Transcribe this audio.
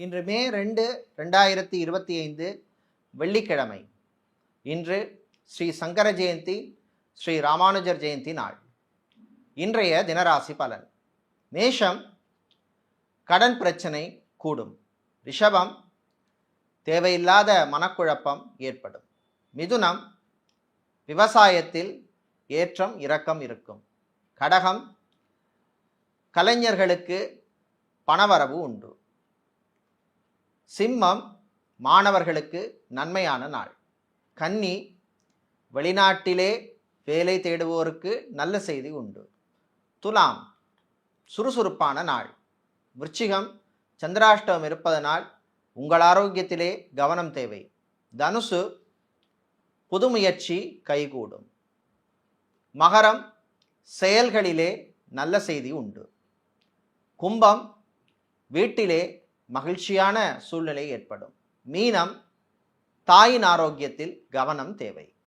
இன்று மே 2, 2025 வெள்ளிக்கிழமை. இன்று ஸ்ரீ சங்கர ஜெயந்தி, ஸ்ரீ ராமானுஜர் ஜெயந்தி நாள். இன்றைய தினராசி பலன். மேஷம், கடன் பிரச்சனை கூடும். ரிஷபம், தேவையில்லாத மனக்குழப்பம் ஏற்படும். மிதுனம், விவசாயத்தில் ஏற்றம் இறக்கம் இருக்கும். கடகம், கலைஞர்களுக்கு பணவரவு உண்டு. சிம்மம், மாணவர்களுக்கு நன்மையான நாள். கன்னி, வெளிநாட்டிலே வேலை தேடுவோருக்கு நல்ல செய்தி உண்டு. துலாம், சுறுசுறுப்பான நாள். விருச்சிகம், சந்திராஷ்டமம் இருப்பதனால் உங்கள் ஆரோக்கியத்திலே கவனம் தேவை. தனுசு, புதுமுயற்சி கைகூடும். மகரம், செயல்களிலே நல்ல செய்தி உண்டு. கும்பம், வீட்டிலே மகிழ்ச்சியான சூழ்நிலை ஏற்படும். மீனம், தாயின் ஆரோக்கியத்தில் கவனம் தேவை.